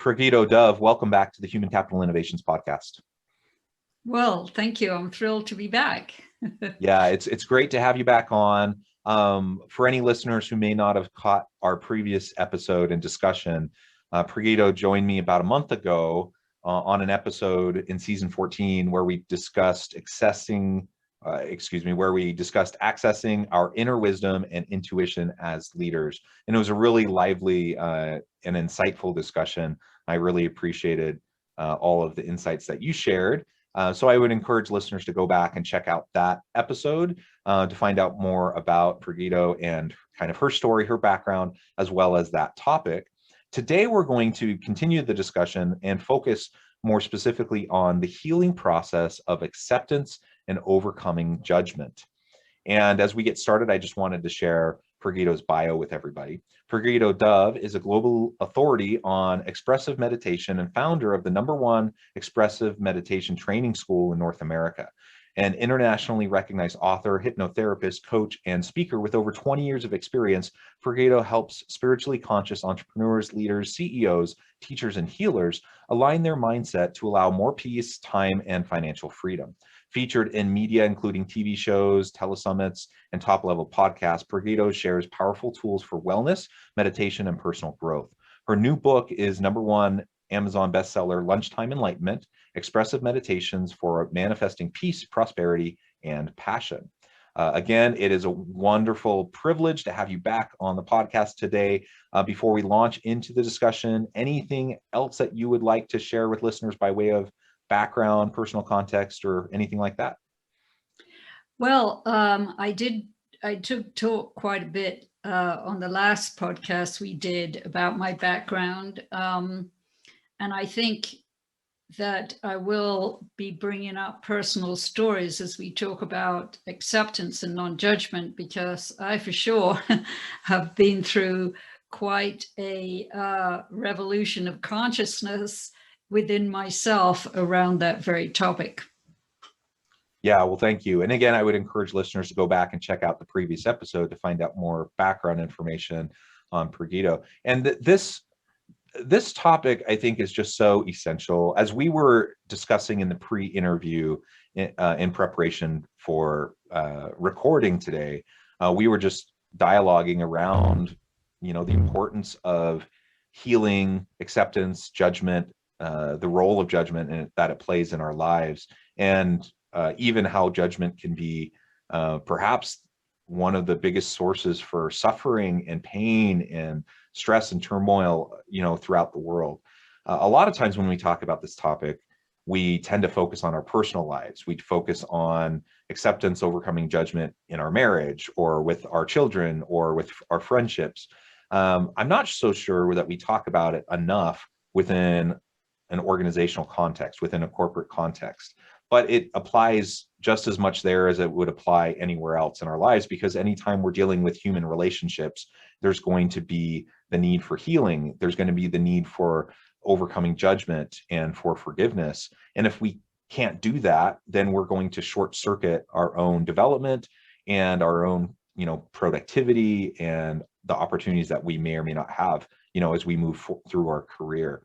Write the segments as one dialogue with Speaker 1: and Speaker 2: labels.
Speaker 1: Pragito Dove, welcome back to the Human Capital Innovations Podcast.
Speaker 2: Well, thank you. I'm thrilled to be back.
Speaker 1: Yeah, it's great to have you back on. For any listeners who may not have caught our previous episode and discussion, Pragito joined me about a month ago on an episode in season 14 where we discussed accessing our inner wisdom and intuition as leaders. And it was a really lively and insightful discussion. I really appreciated all of the insights that you shared. So I would encourage listeners to go back and check out that episode to find out more about Pragito and kind of her story, her background, as well as that topic. Today, we're going to continue the discussion and focus more specifically on the healing process of acceptance and overcoming judgment. And as we get started, I just wanted to share Pragito's bio with everybody. Pragito Dove is a global authority on expressive meditation and founder of the #1 expressive meditation training school in North America. An internationally recognized author, hypnotherapist, coach, and speaker with over 20 years of experience, Pragito helps spiritually conscious entrepreneurs, leaders, CEOs, teachers, and healers align their mindset to allow more peace, time, and financial freedom. Featured in media, including TV shows, telesummits, and top-level podcasts, Pragito shares powerful tools for wellness, meditation, and personal growth. Her new book is #1 Amazon bestseller, Lunchtime Enlightenment, Expressive Meditations for Manifesting Peace, Prosperity, and Passion. Again, it is a wonderful privilege to have you back on the podcast today. Before we launch into the discussion, anything else that you would like to share with listeners by way of background, personal context, or anything like that?
Speaker 2: Well, I took talk quite a bit on the last podcast we did about my background. And I think that I will be bringing up personal stories as we talk about acceptance and non-judgment, because I for sure have been through quite a revolution of consciousness within myself around that very topic.
Speaker 1: Yeah, well, thank you. And again, I would encourage listeners to go back and check out the previous episode to find out more background information on Pragito. And this topic, I think, is just so essential. As we were discussing in the pre-interview in preparation for recording today, we were just dialoguing around, the importance of healing, acceptance, judgment, the role of judgment and that it plays in our lives, and even how judgment can be perhaps one of the biggest sources for suffering and pain and stress and turmoil, throughout the world. A lot of times when we talk about this topic, we tend to focus on our personal lives. We focus on acceptance, overcoming judgment in our marriage or with our children or with our friendships. I'm not so sure that we talk about it enough within an organizational context, within a corporate context, but it applies just as much there as it would apply anywhere else in our lives, because anytime we're dealing with human relationships, there's going to be the need for healing. There's going to be the need for overcoming judgment and for forgiveness. And if we can't do that, then we're going to short circuit our own development and our own, productivity and the opportunities that we may or may not have, as we move through our career.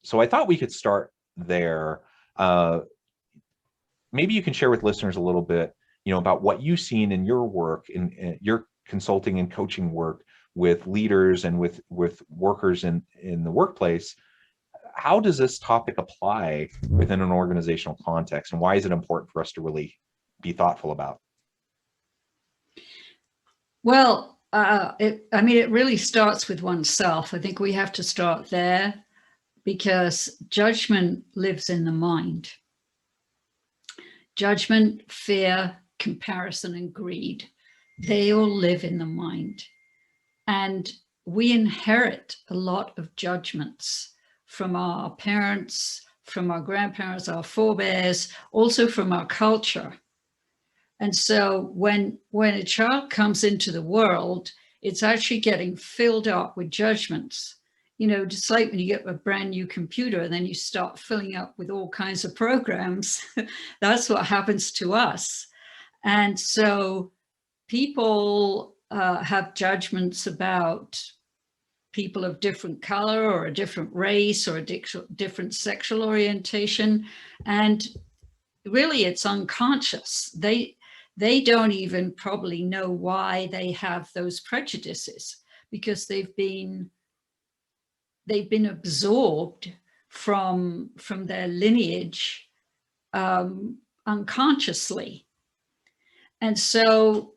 Speaker 1: So I thought we could start there. Maybe you can share with listeners a little bit, about what you've seen in your work, in your consulting and coaching work with leaders and with workers in the workplace. How does this topic apply within an organizational context, and why is it important for us to really be thoughtful about?
Speaker 2: Well, it really starts with oneself. I think we have to start there, because judgment lives in the mind. Judgment, fear, comparison, and greed, they all live in the mind. And we inherit a lot of judgments from our parents, from our grandparents, our forebears, also from our culture. And so when a child comes into the world, it's actually getting filled up with judgments. Just like when you get a brand new computer and then you start filling up with all kinds of programs, that's what happens to us. And so people have judgments about people of different color or a different race or a different sexual orientation. And really it's unconscious. They don't even probably know why they have those prejudices, because they've been absorbed from their lineage unconsciously. And so,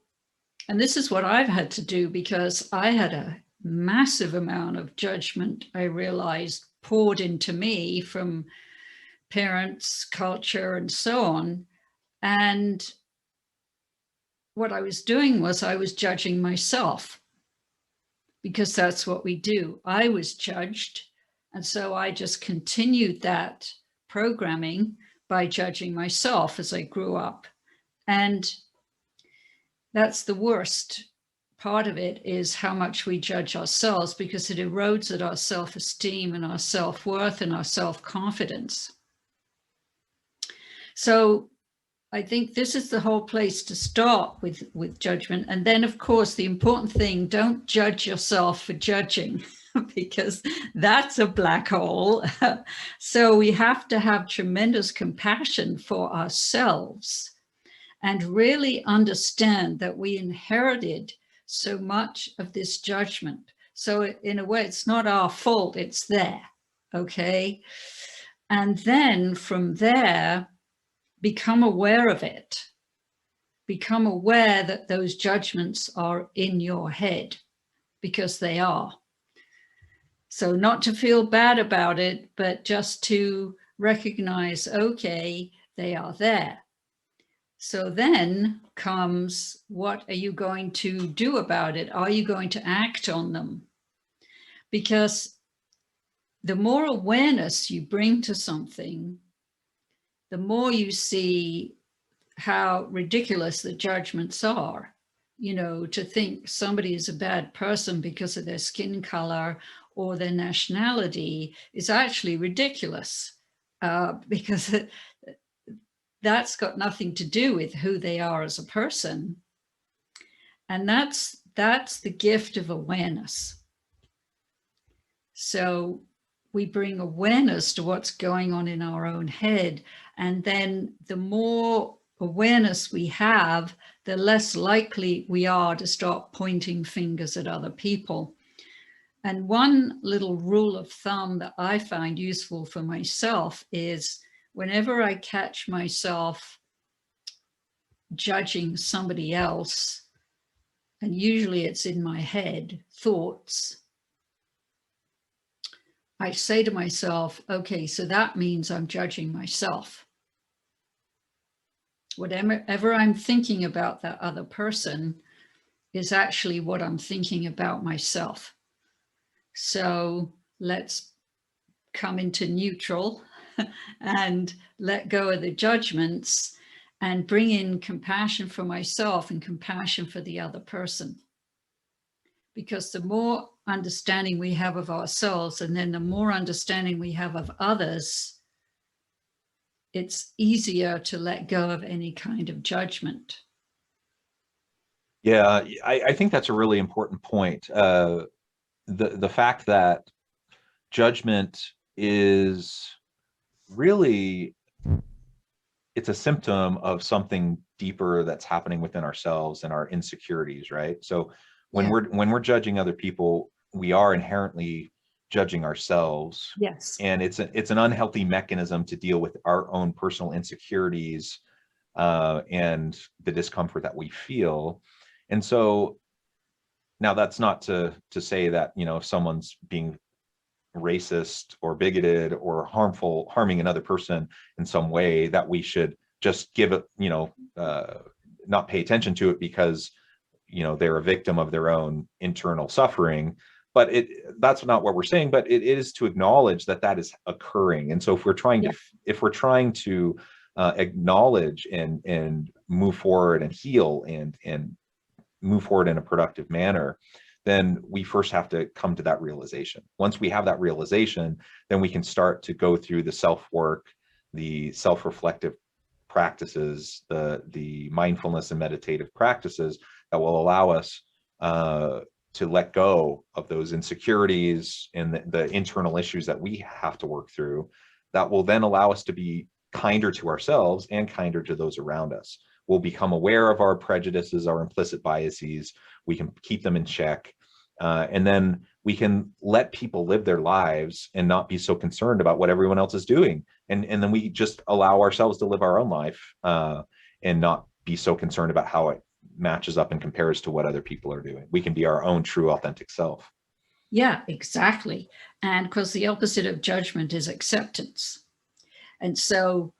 Speaker 2: and this is what I've had to do, because I had a massive amount of judgment, I realized, poured into me from parents, culture, and so on. And what I was doing was I was judging myself, because that's what we do. I was judged. And so I just continued that programming by judging myself as I grew up. And that's the worst part of it, is how much we judge ourselves, because it erodes at our self-esteem and our self-worth and our self-confidence. So I think this is the whole place to start with judgment. And then, of course, the important thing, don't judge yourself for judging, because that's a black hole. So we have to have tremendous compassion for ourselves and really understand that we inherited so much of this judgment. So in a way, it's not our fault, it's there, okay? And then from there, become aware of it. Become aware that those judgments are in your head, because they are. So not to feel bad about it, but just to recognize, okay, they are there. So then comes, what are you going to do about it? Are you going to act on them? Because the more awareness you bring to something, the more you see how ridiculous the judgments are. You know, to think somebody is a bad person because of their skin color or their nationality is actually ridiculous, because that's got nothing to do with who they are as a person. And that's the gift of awareness. So we bring awareness to what's going on in our own head. And then the more awareness we have, the less likely we are to start pointing fingers at other people. And one little rule of thumb that I find useful for myself is, whenever I catch myself judging somebody else, and usually it's in my head, thoughts, I say to myself, okay, so that means I'm judging myself. Whatever I'm thinking about that other person is actually what I'm thinking about myself. So let's come into neutral and let go of the judgments and bring in compassion for myself and compassion for the other person. Because the more understanding we have of ourselves, and then the more understanding we have of others, it's easier to let go of any kind of judgment.
Speaker 1: Yeah, I think that's a really important point. The fact that judgment is really, it's a symptom of something deeper that's happening within ourselves and our insecurities, right? So when we're judging other people, we are inherently judging ourselves.
Speaker 2: Yes.
Speaker 1: And it's an unhealthy mechanism to deal with our own personal insecurities and the discomfort that we feel. And so now that's not to say that, you know, if someone's being racist or bigoted or harming another person in some way, that we should just give it, you know, not pay attention to it because, you know, they're a victim of their own internal suffering. But that's not what we're saying, but it is to acknowledge that that is occurring. And so if we're trying to acknowledge and move forward and heal and move forward in a productive manner, then we first have to come to that realization. Once we have that realization, then we can start to go through the self-work, the self-reflective practices, the mindfulness and meditative practices that will allow us to let go of those insecurities and the internal issues that we have to work through, that will then allow us to be kinder to ourselves and kinder to those around us. We'll become aware of our prejudices, our implicit biases. We can keep them in check. And then we can let people live their lives and not be so concerned about what everyone else is doing. And then we just allow ourselves to live our own life and not be so concerned about how it matches up and compares to what other people are doing. We can be our own true, authentic self.
Speaker 2: Yeah, exactly. And because the opposite of judgment is acceptance. And so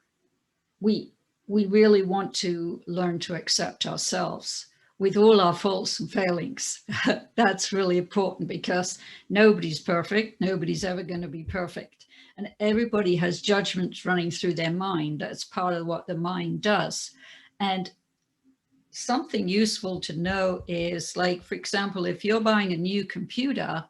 Speaker 2: we really want to learn to accept ourselves with all our faults and failings. That's really important, because nobody's perfect. Nobody's ever going to be perfect. And everybody has judgments running through their mind. That's part of what the mind does. And something useful to know is, like, for example, if you're buying a new computer,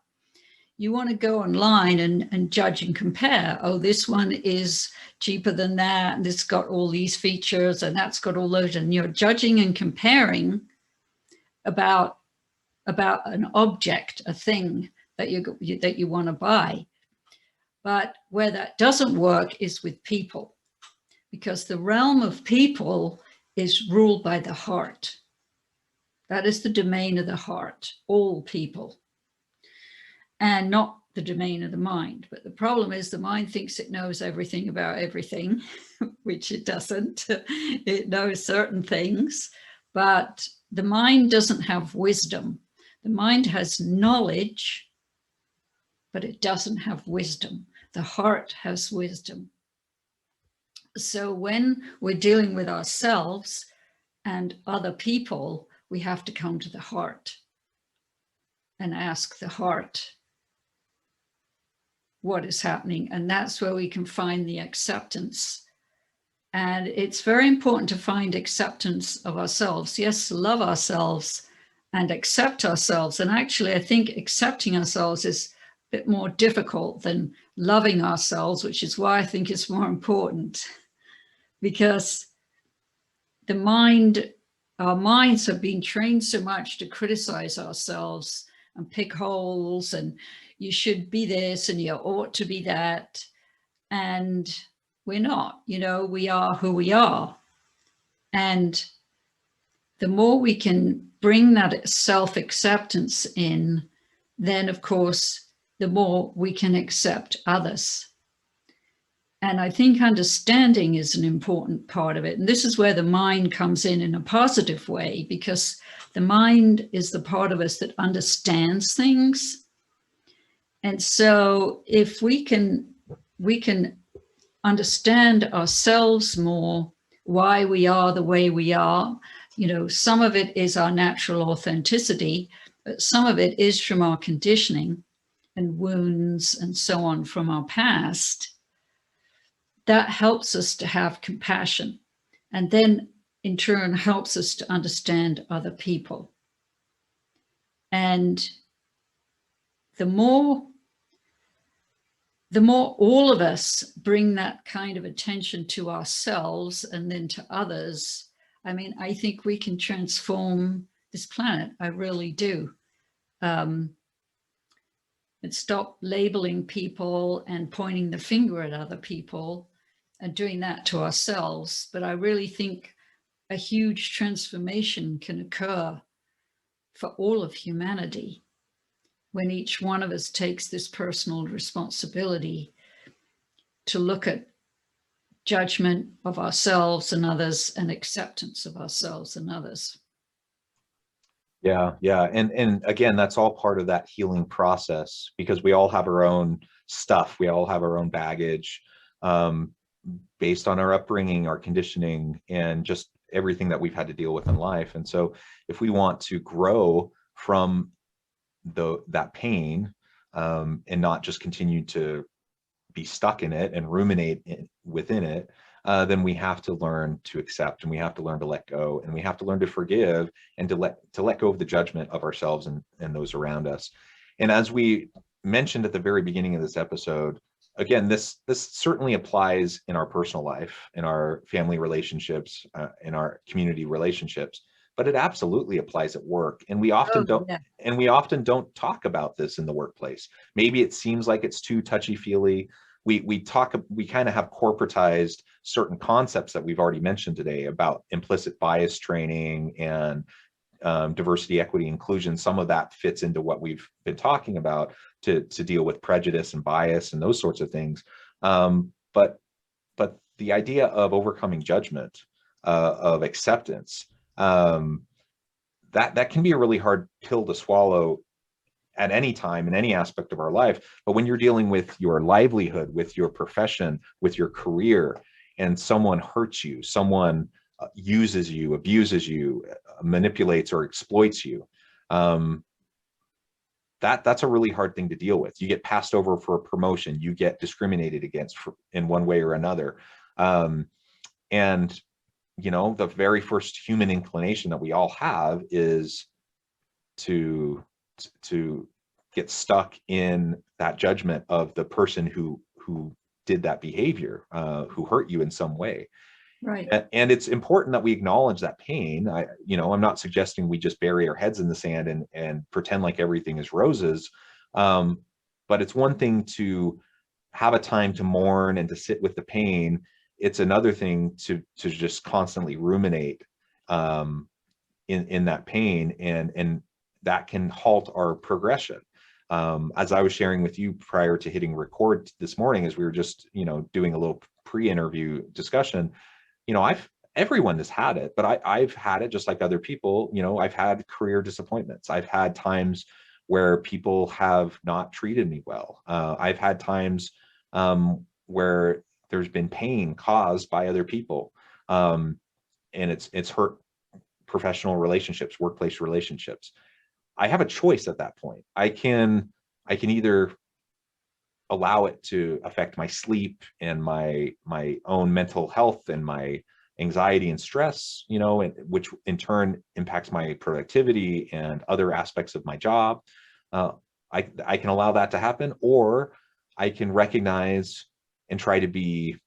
Speaker 2: you want to go online and judge and compare. Oh, this one is cheaper than that, and this got all these features, and that's got all those, and you're judging and comparing about an object, a thing that you want to buy. But where that doesn't work is with people, because the realm of people is ruled by the heart. That is the domain of the heart, all people, and not the domain of the mind. But the problem is the mind thinks it knows everything about everything, which it doesn't. It knows certain things, but the mind doesn't have wisdom. The mind has knowledge, but it doesn't have wisdom. The heart has wisdom. So when we're dealing with ourselves and other people, we have to come to the heart and ask the heart what is happening. And that's where we can find the acceptance. And it's very important to find acceptance of ourselves. Yes, love ourselves and accept ourselves. And actually, I think accepting ourselves is a bit more difficult than loving ourselves, which is why I think it's more important. Because our minds have been trained so much to criticize ourselves and pick holes, and you should be this and you ought to be that. And we're not, we are who we are. And the more we can bring that self-acceptance in, then of course, the more we can accept others. And I think understanding is an important part of it. And this is where the mind comes in a positive way, because the mind is the part of us that understands things. And so if we can understand ourselves more, why we are the way we are, some of it is our natural authenticity, but some of it is from our conditioning and wounds and so on from our past. That helps us to have compassion, and then in turn helps us to understand other people. And the more all of us bring that kind of attention to ourselves and then to others, I think we can transform this planet. I really do. And stop labeling people and pointing the finger at other people and doing that to ourselves. But I really think a huge transformation can occur for all of humanity when each one of us takes this personal responsibility to look at judgment of ourselves and others and acceptance of ourselves and others.
Speaker 1: Yeah. And again, that's all part of that healing process, because we all have our own stuff. We all have our own baggage. Based on our upbringing, our conditioning, and just everything that we've had to deal with in life. And so if we want to grow from that pain and not just continue to be stuck in it and ruminate within it, then we have to learn to accept, and we have to learn to let go, and we have to learn to forgive, and to let go of the judgment of ourselves and those around us. And as we mentioned at the very beginning of this episode, again, this certainly applies in our personal life, in our family relationships, in our community relationships, but it absolutely applies at work. And we
Speaker 2: Oh,
Speaker 1: often don't,
Speaker 2: yeah.
Speaker 1: and we often don't talk about this in the workplace. Maybe it seems like it's too touchy-feely. We kind of have corporatized certain concepts that we've already mentioned today about implicit bias training and diversity, equity, inclusion. Some of that fits into what we've been talking about to deal with prejudice and bias and those sorts of things. But the idea of overcoming judgment, of acceptance, that can be a really hard pill to swallow at any time in any aspect of our life. But when you're dealing with your livelihood, with your profession, with your career, and someone hurts you, someone uses you, abuses you, manipulates or exploits you, that's a really hard thing to deal with. You get passed over for a promotion, you get discriminated against in one way or another. And the very first human inclination that we all have is to get stuck in that judgment of the person who did that behavior, who hurt you in some way.
Speaker 2: Right.
Speaker 1: And it's important that we acknowledge that pain. I'm not suggesting we just bury our heads in the sand and pretend like everything is roses. But it's one thing to have a time to mourn and to sit with the pain. It's another thing to just constantly ruminate in that pain, and that can halt our progression. As I was sharing with you prior to hitting record this morning, as we were just doing a little pre-interview discussion, everyone has had it, but I've had it just like other people. I've had career disappointments. I've had times where people have not treated me well. I've had times where there's been pain caused by other people, and it's hurt professional relationships, workplace relationships. I have a choice at that point. I can either allow it to affect my sleep and my own mental health and my anxiety and stress, which in turn impacts my productivity and other aspects of my job. I can allow that to happen, or I can recognize and try to be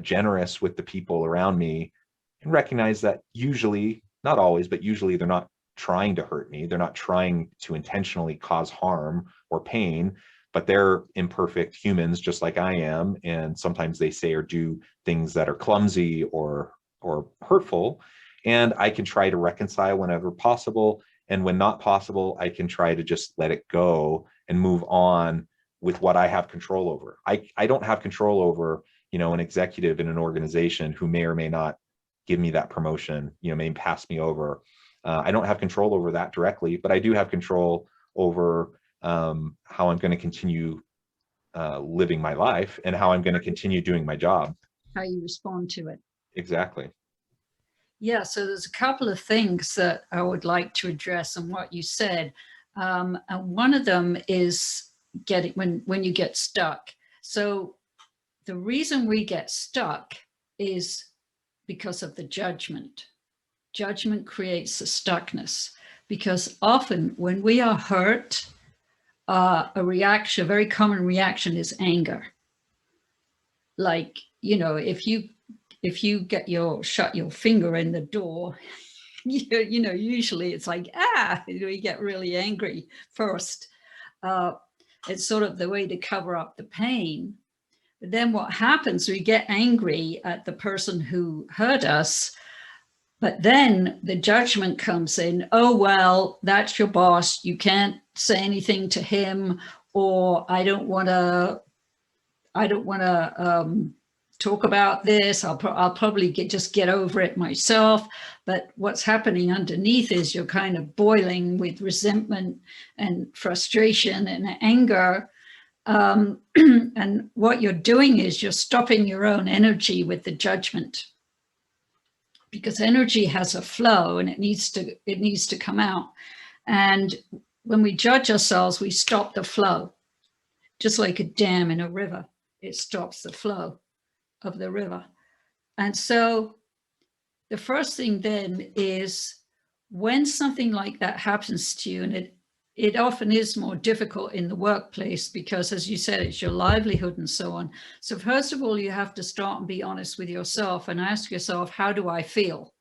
Speaker 1: generous with the people around me, and recognize that usually, not always, but usually they're not trying to hurt me. They're not trying to intentionally cause harm or pain, but they're imperfect humans just like I am. And sometimes they say or do things that are clumsy or hurtful. And I can try to reconcile whenever possible. And when not possible, I can try to just let it go and move on with what I have control over. I don't have control over, an executive in an organization who may or may not give me that promotion, may pass me over. I don't have control over that directly, but I do have control over how I'm going to continue living my life and how I'm going to continue doing my job.
Speaker 2: How you respond to it.
Speaker 1: Exactly.
Speaker 2: Yeah, so there's a couple of things that I would like to address on what you said. And one of them is when you get stuck. So the reason we get stuck is because of the judgment. Judgment creates the stuckness, because often when we are hurt, a very common reaction is anger. Like, if you shut your finger in the door, usually it's like, we get really angry first. It's sort of the way to cover up the pain. But then what happens, we get angry at the person who hurt us, but then the judgment comes in. Oh, well, that's your boss. You can't say anything to him, or I don't want to talk about this. I'll probably just get over it myself. But what's happening underneath is you're kind of boiling with resentment and frustration and anger. And what you're doing is you're stopping your own energy with the judgment, because energy has a flow and it needs to come out. And when we judge ourselves, we stop the flow, just like a dam in a river. It stops the flow of the river. And so the first thing then is, when something like that happens to you, and it often is more difficult in the workplace because, as you said, it's your livelihood and so on. So first of all, you have to start and be honest with yourself and ask yourself, how do I feel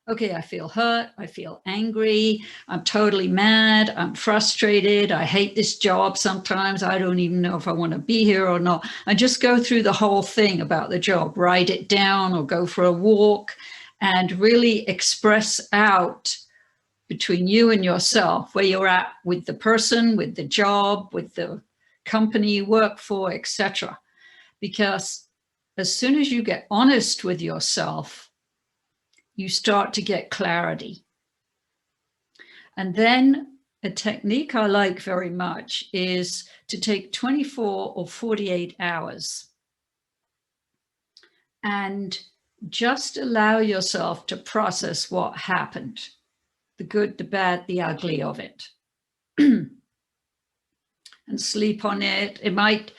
Speaker 2: okay, I feel hurt, I feel angry, I'm totally mad, I'm frustrated, I hate this job sometimes, I don't even know if I want to be here or not. And just go through the whole thing about the job, write it down or go for a walk and really express out between you and yourself where you're at with the person, with the job, with the company you work for, etc. Because as soon as you get honest with yourself, you start to get clarity. And then a technique I like very much is to take 24 or 48 hours and just allow yourself to process what happened, the good, the bad, the ugly of it, and sleep on it. You might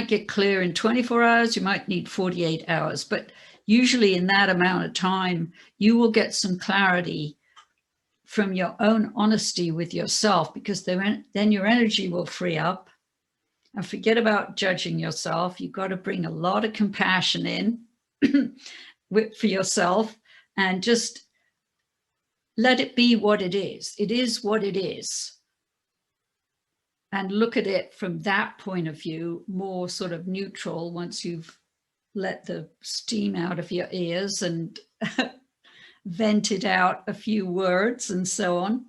Speaker 2: get clear in 24 hours, you might need 48 hours, but usually in that amount of time, you will get some clarity from your own honesty with yourself, because then your energy will free up. And forget about judging yourself. You've got to bring a lot of compassion in for yourself and just let it be what it is. It is what it is. And look at it from that point of view, more sort of neutral, once you've let the steam out of your ears and vented out a few words and so on.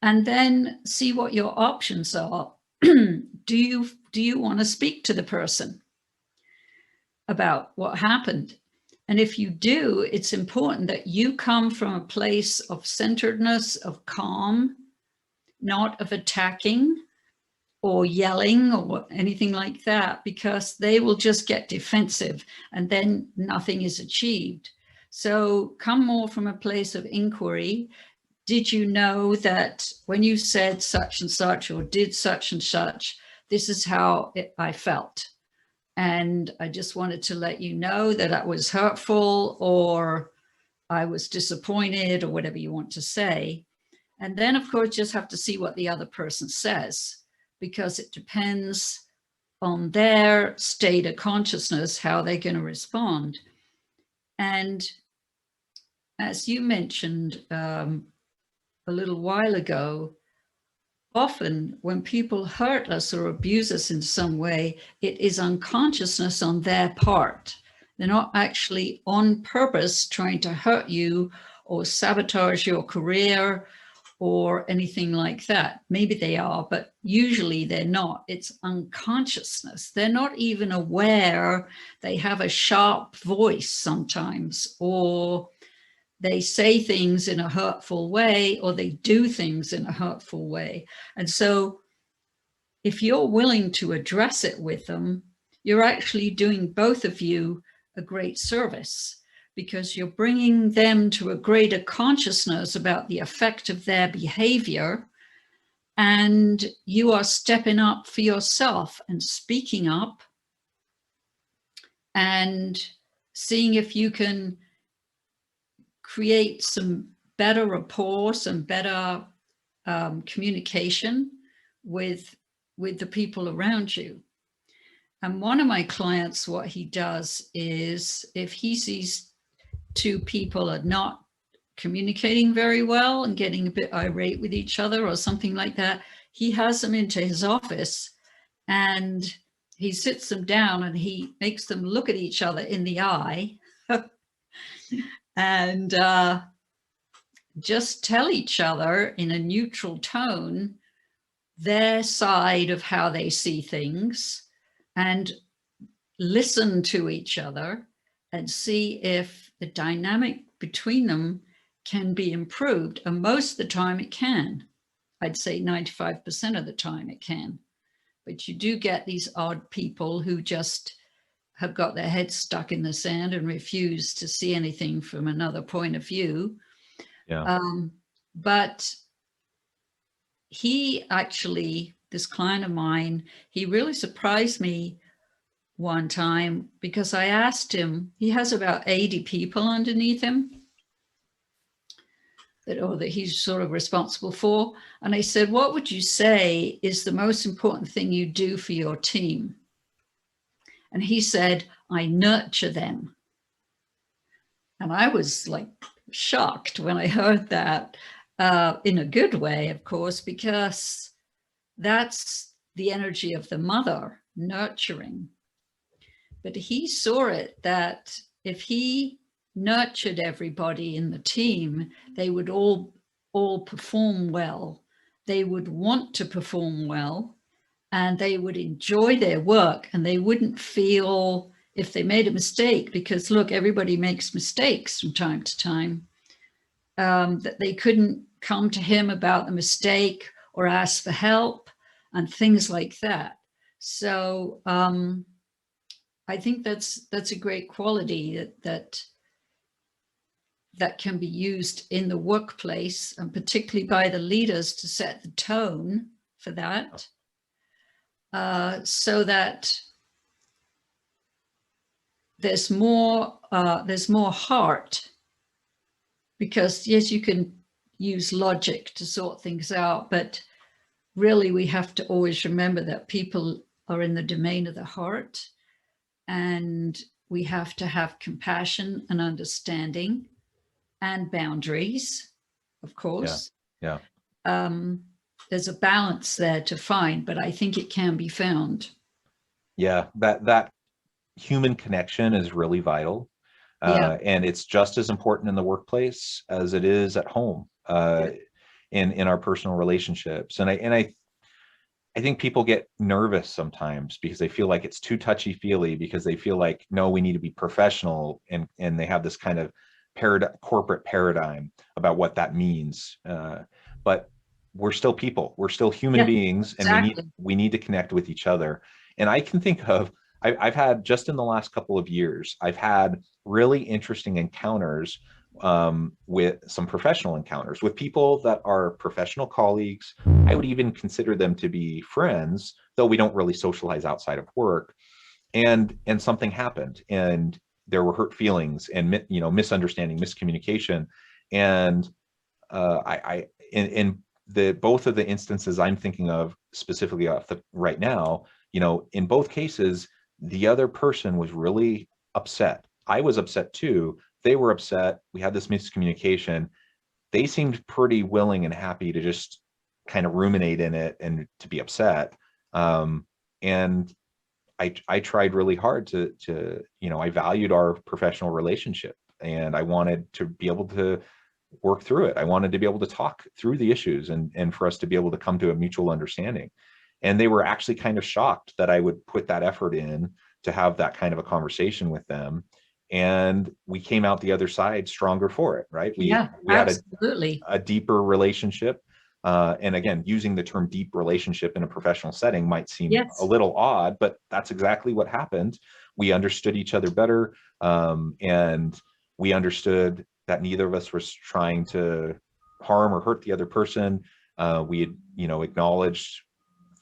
Speaker 2: And then see what your options are. Do you want to speak to the person about what happened? And if you do, it's important that you come from a place of centeredness, of calm, not of attacking or yelling or anything like that, because they will just get defensive and then nothing is achieved. So come more from a place of inquiry. Did you know that when you said such and such or did such and such, this is how I felt? And I just wanted to let you know that I was hurtful or I was disappointed or whatever you want to say. And then, of course, just have to see what the other person says, because it depends on their state of consciousness, how they're going to respond. And as you mentioned a little while ago, often when people hurt us or abuse us in some way, it is unconsciousness on their part. They're not actually on purpose trying to hurt you or sabotage your career or anything like that. Maybe they are, but usually they're not. It's unconsciousness. They're not even aware. They have a sharp voice sometimes, or they say things in a hurtful way, or they do things in a hurtful way. And so if you're willing to address it with them, you're actually doing both of you a great service, because you're bringing them to a greater consciousness about the effect of their behavior. And you are stepping up for yourself and speaking up and seeing if you can create some better rapport, some better communication with the people around you. And one of my clients, what he does is, if he sees two people are not communicating very well and getting a bit irate with each other or something like that, he has them into his office and he sits them down and he makes them look at each other in the eye and just tell each other in a neutral tone their side of how they see things, and listen to each other and see if the dynamic between them can be improved. And most of the time it can. I'd say 95% of the time it can. But you do get these odd people who just have got their heads stuck in the sand and refuse to see anything from another point of view.
Speaker 1: Yeah.
Speaker 2: But he actually, this client of mine, he really surprised me one time, because I asked him, he has about 80 people underneath him that he's sort of responsible for. And I said, what would you say is the most important thing you do for your team? And he said, I nurture them. And I was like shocked when I heard that, in a good way, of course, because that's the energy of the mother nurturing. But he saw it that if he nurtured everybody in the team, they would all perform well. They would want to perform well, and they would enjoy their work, and they wouldn't feel if they made a mistake, because look, everybody makes mistakes from time to time, that they couldn't come to him about the mistake or ask for help and things like that. So I think that's a great quality that can be used in the workplace, and particularly by the leaders to set the tone for that, so that there's more heart. Because yes, you can use logic to sort things out, but really we have to always remember that people are in the domain of the heart, and we have to have compassion and understanding and boundaries, of course.
Speaker 1: Yeah.
Speaker 2: There's a balance there to find, but I think it can be found.
Speaker 1: Yeah, that human connection is really vital. And it's just as important in the workplace as it is at home, in our personal relationships. And I think people get nervous sometimes because they feel like it's too touchy-feely, because they feel like, no, we need to be professional, and they have this kind of corporate paradigm about what that means. But we're still people, we're still human beings, and
Speaker 2: exactly.
Speaker 1: we need to connect with each other. And I can think of, I've had, just in the last couple of years, I've had really interesting encounters, with some professional encounters with people that are professional colleagues. I would even consider them to be friends, though we don't really socialize outside of work. And something happened, and there were hurt feelings and misunderstanding, miscommunication. And in the both of the instances I'm thinking of specifically right now, in both cases, the other person was really upset. I was upset too. They were upset. We had this miscommunication. They seemed pretty willing and happy to just kind of ruminate in it and to be upset. And I tried really hard to I valued our professional relationship, and I wanted to be able to work through it. I wanted to be able to talk through the issues, and for us to be able to come to a mutual understanding. And they were actually kind of shocked that I would put that effort in to have that kind of a conversation with them. And we came out the other side stronger for it, right? We had a deeper relationship. And again, using the term deep relationship in a professional setting might seem a little odd, but that's exactly what happened. We understood each other better, and we understood that neither of us was trying to harm or hurt the other person. We had, acknowledged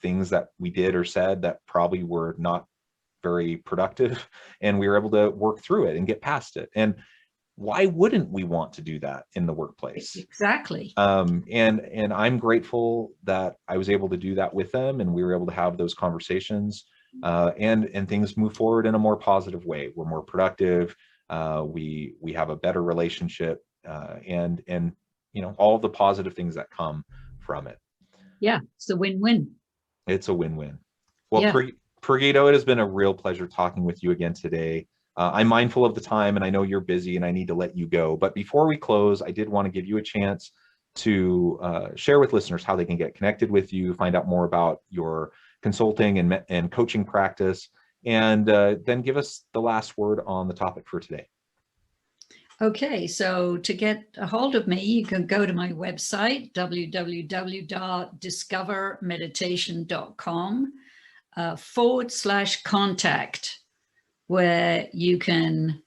Speaker 1: things that we did or said that probably were not very productive, and we were able to work through it and get past it. And why wouldn't we want to do that in the workplace?
Speaker 2: Exactly.
Speaker 1: And I'm grateful that I was able to do that with them, and we were able to have those conversations, and things move forward in a more positive way. We're more productive. We have a better relationship, and all the positive things that come from it.
Speaker 2: Yeah, it's a win-win.
Speaker 1: It's a win-win. Well, Pragito, it has been a real pleasure talking with you again today. I'm mindful of the time, and I know you're busy, and I need to let you go. But before we close, I did want to give you a chance to share with listeners how they can get connected with you, find out more about your consulting and coaching practice, and then give us the last word on the topic for today.
Speaker 2: Okay, so to get a hold of me, you can go to my website, www.discovermeditation.com /contact, where you can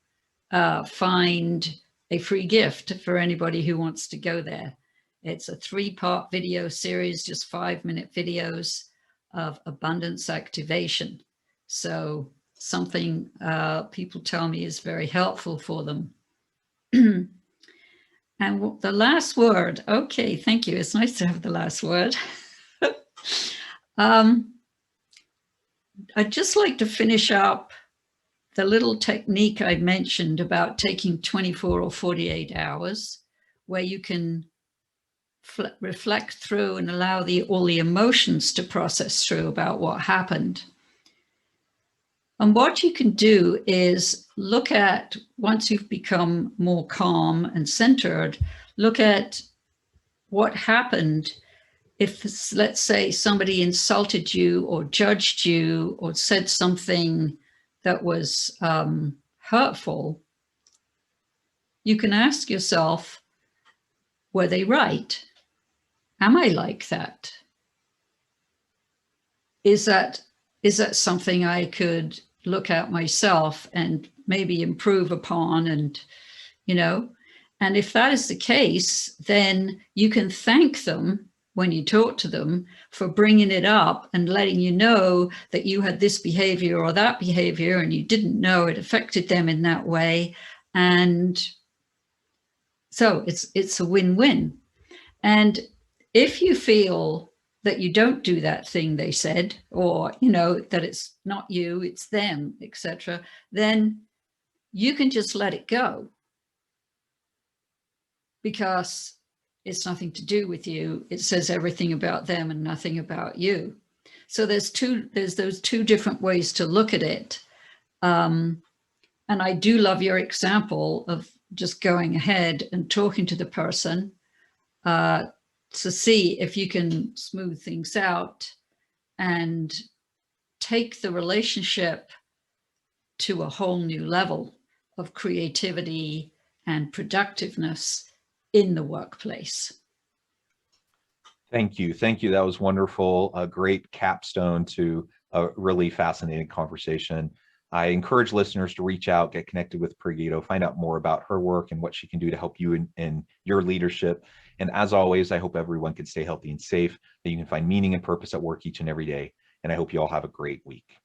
Speaker 2: find a free gift for anybody who wants to go there. It's a 3-part video series, just 5-minute videos of abundance activation. So something people tell me is very helpful for them. And the last word, okay, thank you. It's nice to have the last word. I'd just like to finish up the little technique I mentioned about taking 24 or 48 hours, where you can reflect through and allow all the emotions to process through about what happened. And what you can do is look at, once you've become more calm and centered, look at what happened if, let's say, somebody insulted you or judged you or said something that was hurtful. You can ask yourself, were they right? Am I like that? Is that something I could look at myself and maybe improve upon? And, you know, and if that is the case, then you can thank them when you talk to them for bringing it up and letting you know that you had this behavior or that behavior and you didn't know it affected them in that way. And so it's a win-win. And if you feel that you don't do that thing they said, or, you know, that it's not you, it's them, etc., then you can just let it go, because it's nothing to do with you. It says everything about them and nothing about you. So there's those two different ways to look at it. And I do love your example of just going ahead and talking to the person to see if you can smooth things out and take the relationship to a whole new level of creativity and productiveness in the workplace.
Speaker 1: Thank you. Thank you. That was wonderful. A great capstone to a really fascinating conversation. I encourage listeners to reach out, get connected with Pragito, find out more about her work and what she can do to help you in your leadership. And as always, I hope everyone can stay healthy and safe, that you can find meaning and purpose at work each and every day. And I hope you all have a great week.